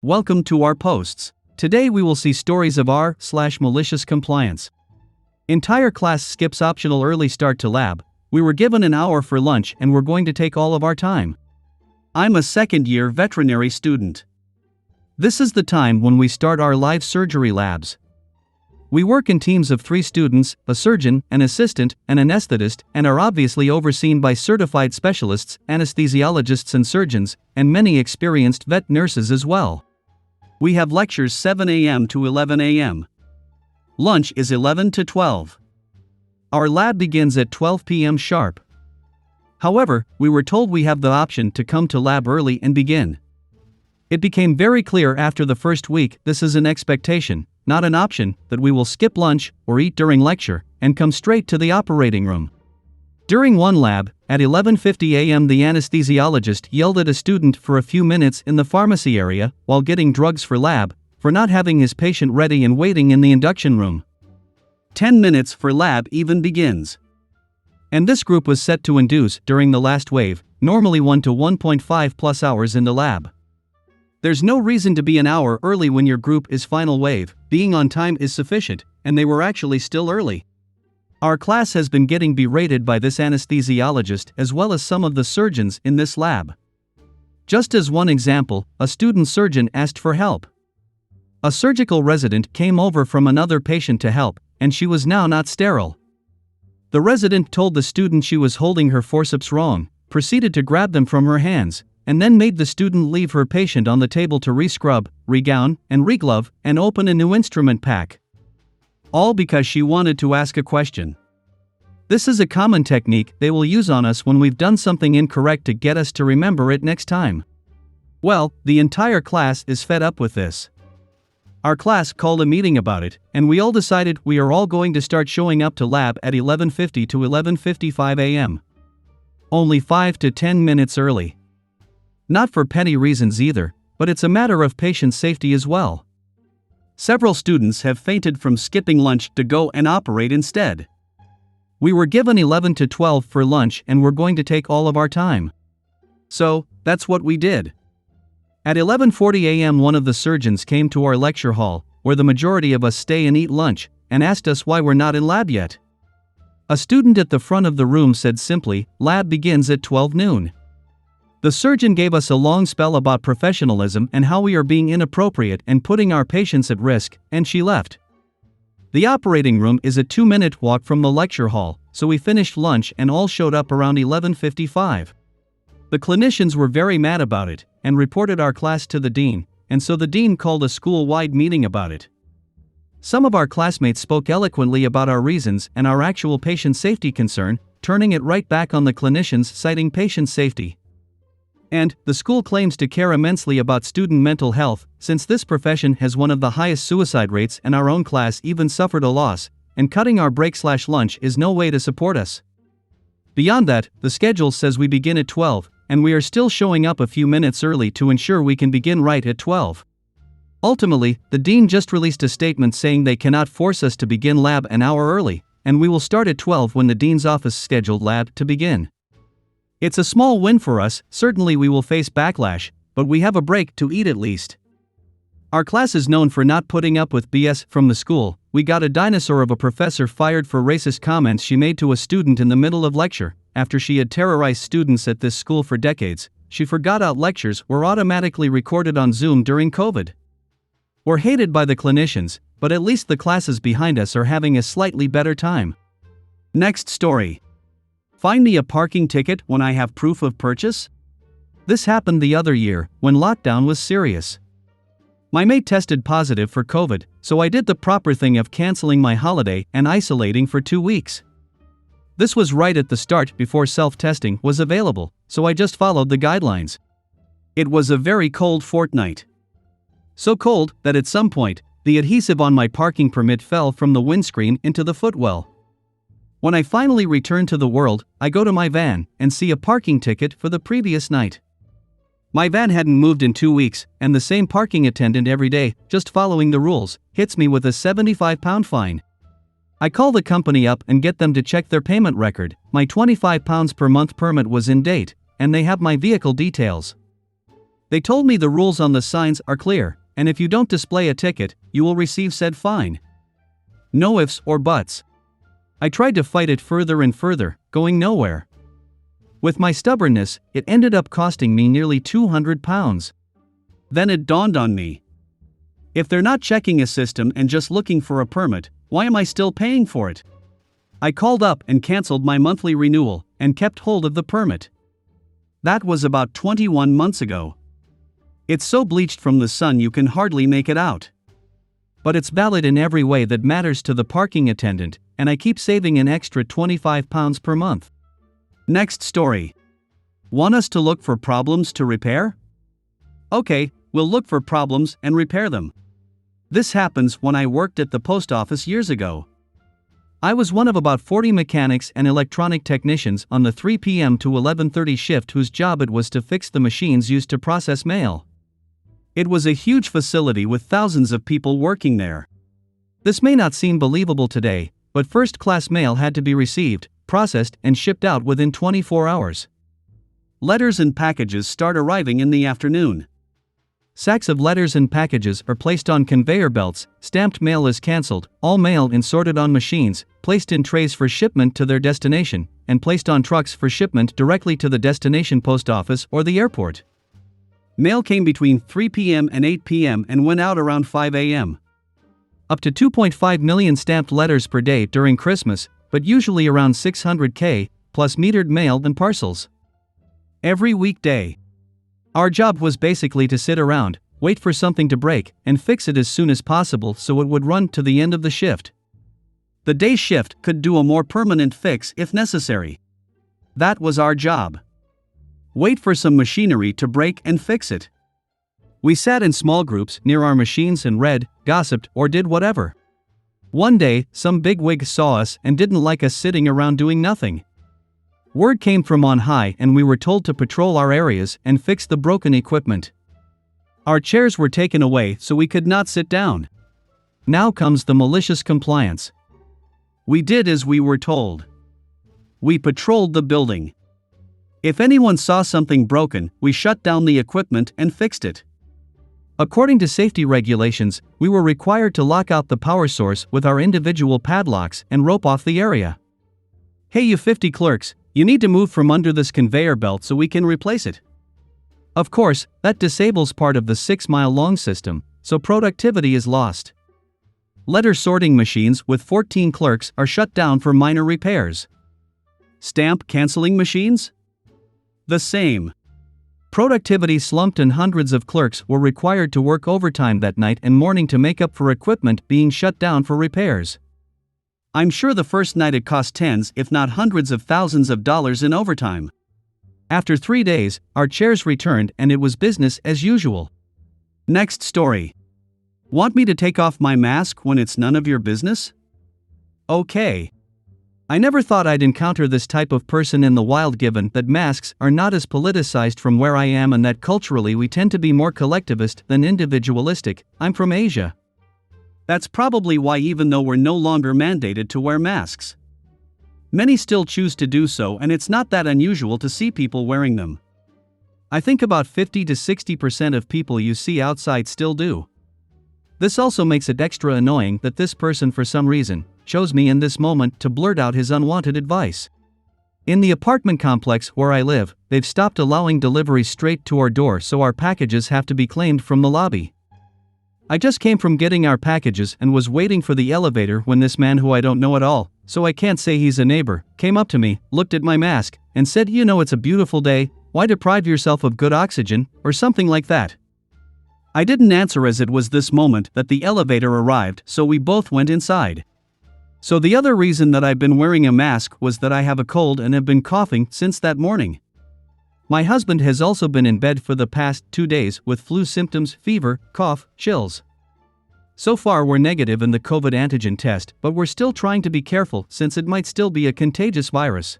Welcome to our posts. Today we will see stories of r/malicious compliance. Entire class skips optional early start to lab. We were given an hour for lunch and we're going to take all of our time. I'm a second-year veterinary student. This is the time when we start our live surgery labs. We work in teams of 3 students, a surgeon, an assistant, and an anesthetist, and are obviously overseen by certified specialists, anesthesiologists and surgeons, and many experienced vet nurses as well. We have lectures 7 a.m. to 11 a.m. Lunch is 11 to 12. Our lab begins at 12 p.m. sharp. However, we were told we have the option to come to lab early and begin. It became very clear after the first week this is an expectation, not an option, that we will skip lunch or eat during lecture and come straight to the operating room. During one lab, at 11:50 a.m. the anesthesiologist yelled at a student for a few minutes in the pharmacy area while getting drugs for lab, for not having his patient ready and waiting in the induction room. 10 minutes for lab even begins. And this group was set to induce during the last wave, normally 1 to 1.5 plus hours in the lab. There's no reason to be an hour early when your group is final wave, being on time is sufficient, and they were actually still early. Our class has been getting berated by this anesthesiologist as well as some of the surgeons in this lab. Just as one example, a student surgeon asked for help. A surgical resident came over from another patient to help, and she was now not sterile. The resident told the student she was holding her forceps wrong, proceeded to grab them from her hands, and then made the student leave her patient on the table to re-scrub, re-gown, and re-glove, and open a new instrument pack. All because she wanted to ask a question. This is a common technique they will use on us when we've done something incorrect to get us to remember it next time. Well, the entire class is fed up with this. Our class called a meeting about it, and we all decided we are all going to start showing up to lab at 11:50 to 11:55 a.m. Only 5 to 10 minutes early. Not for petty reasons either, but it's a matter of patient safety as well. Several students have fainted from skipping lunch to go and operate instead. We were given 11 to 12 for lunch and we're going to take all of our time. So, that's what we did. At 11:40 a.m. one of the surgeons came to our lecture hall, where the majority of us stay and eat lunch, and asked us why we're not in lab yet. A student at the front of the room said simply, "Lab begins at 12 noon. The surgeon gave us a long spell about professionalism and how we are being inappropriate and putting our patients at risk, and she left. The operating room is a 2-minute walk from the lecture hall, so we finished lunch and all showed up around 11:55. The clinicians were very mad about it, and reported our class to the dean, and so the dean called a school-wide meeting about it. Some of our classmates spoke eloquently about our reasons and our actual patient safety concern, turning it right back on the clinicians citing patient safety. And, the school claims to care immensely about student mental health, since this profession has one of the highest suicide rates and our own class even suffered a loss, and cutting our break/lunch is no way to support us. Beyond that, the schedule says we begin at 12, and we are still showing up a few minutes early to ensure we can begin right at 12. Ultimately, the dean just released a statement saying they cannot force us to begin lab an hour early, and we will start at 12 when the dean's office scheduled lab to begin. It's a small win for us, certainly we will face backlash, but we have a break to eat at least. Our class is known for not putting up with BS from the school. We got a dinosaur of a professor fired for racist comments she made to a student in the middle of lecture. After she had terrorized students at this school for decades, she forgot out lectures were automatically recorded on Zoom during COVID. We're hated by the clinicians, but at least the classes behind us are having a slightly better time. Next story. Find me a parking ticket when I have proof of purchase? This happened the other year, when lockdown was serious. My mate tested positive for COVID, so I did the proper thing of canceling my holiday and isolating for 2 weeks. This was right at the start before self-testing was available, so I just followed the guidelines. It was a very cold fortnight. So cold that at some point, the adhesive on my parking permit fell from the windscreen into the footwell. When I finally return to the world, I go to my van and see a parking ticket for the previous night. My van hadn't moved in 2 weeks, and the same parking attendant every day, just following the rules, hits me with a £75 fine. I call the company up and get them to check their payment record. My £25 per month permit was in date, and they have my vehicle details. They told me the rules on the signs are clear, and if you don't display a ticket, you will receive said fine. No ifs or buts. I tried to fight it further and further, going nowhere. With my stubbornness, it ended up costing me nearly £200. Then it dawned on me. If they're not checking a system and just looking for a permit, why am I still paying for it? I called up and cancelled my monthly renewal, and kept hold of the permit. That was about 21 months ago. It's so bleached from the sun you can hardly make it out. But it's valid in every way that matters to the parking attendant, and I keep saving an extra £25 per month. Next story. Want us to look for problems to repair? Okay, we'll look for problems and repair them. This happens when I worked at the post office years ago. I was one of about 40 mechanics and electronic technicians on the 3 p.m. to 11:30 shift whose job it was to fix the machines used to process mail. It was a huge facility with thousands of people working there. This may not seem believable today, but first-class mail had to be received, processed, and shipped out within 24 hours. Letters and packages start arriving in the afternoon. Sacks of letters and packages are placed on conveyor belts, stamped mail is cancelled, all mail and sorted on machines, placed in trays for shipment to their destination, and placed on trucks for shipment directly to the destination post office or the airport. Mail came between 3 p.m. and 8 p.m. and went out around 5 a.m. Up to 2.5 million stamped letters per day during Christmas, but usually around 600,000, plus metered mail and parcels. Every weekday. Our job was basically to sit around, wait for something to break, and fix it as soon as possible so it would run to the end of the shift. The day shift could do a more permanent fix if necessary. That was our job. Wait for some machinery to break and fix it. We sat in small groups near our machines and read, gossiped, or did whatever. One day, some bigwig saw us and didn't like us sitting around doing nothing. Word came from on high and we were told to patrol our areas and fix the broken equipment. Our chairs were taken away so we could not sit down. Now comes the malicious compliance. We did as we were told. We patrolled the building. If anyone saw something broken, we shut down the equipment and fixed it. According to safety regulations, we were required to lock out the power source with our individual padlocks and rope off the area. Hey you 50 clerks, you need to move from under this conveyor belt so we can replace it. Of course, that disables part of the 6-mile-long system, so productivity is lost. Letter sorting machines with 14 clerks are shut down for minor repairs. Stamp canceling machines? The same. Productivity slumped and hundreds of clerks were required to work overtime that night and morning to make up for equipment being shut down for repairs. I'm sure the first night it cost tens if not hundreds of thousands of dollars in overtime. After 3 days, our chairs returned and it was business as usual. Next story. Want me to take off my mask when it's none of your business? Okay. I never thought I'd encounter this type of person in the wild given that masks are not as politicized from where I am and that culturally we tend to be more collectivist than individualistic. I'm from Asia. That's probably why even though we're no longer mandated to wear masks, many still choose to do so and it's not that unusual to see people wearing them. I think about 50 to 60% of people you see outside still do. This also makes it extra annoying that this person for some reason chose me in this moment to blurt out his unwanted advice. In the apartment complex where I live, they've stopped allowing deliveries straight to our door so our packages have to be claimed from the lobby. I just came from getting our packages and was waiting for the elevator when this man who I don't know at all, so I can't say he's a neighbor, came up to me, looked at my mask, and said, "You know it's a beautiful day, why deprive yourself of good oxygen," or something like that. I didn't answer as it was this moment that the elevator arrived, so we both went inside. So the other reason that I've been wearing a mask was that I have a cold and have been coughing since that morning. My husband has also been in bed for the past 2 days with flu symptoms, fever, cough, chills. So far we're negative in the COVID antigen test, but we're still trying to be careful since it might still be a contagious virus.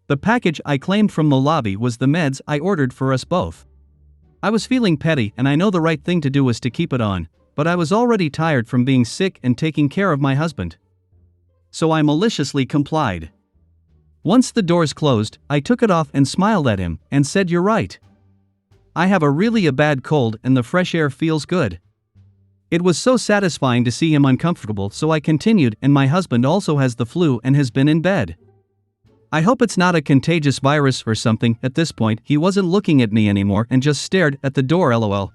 The package I claimed from the lobby was the meds I ordered for us both. I was feeling petty and I know the right thing to do was to keep it on, but I was already tired from being sick and taking care of my husband. So I maliciously complied. Once the doors closed, I took it off and smiled at him and said, "You're right. I have a really bad cold and the fresh air feels good. It was so satisfying to see him uncomfortable, so I continued, and my husband also has the flu and has been in bed. I hope it's not a contagious virus or something. At this point, he wasn't looking at me anymore and just stared at the door, lol.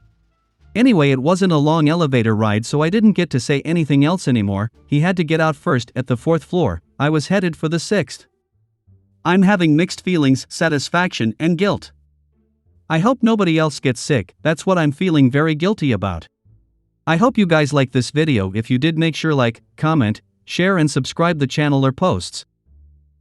Anyway, it wasn't a long elevator ride, so I didn't get to say anything else anymore. He had to get out first at the 4th floor. I was headed for the 6th. I'm having mixed feelings, satisfaction and guilt. I hope nobody else gets sick. That's what I'm feeling very guilty about. I hope you guys like this video. If you did, make sure like, comment, share and subscribe the channel or posts.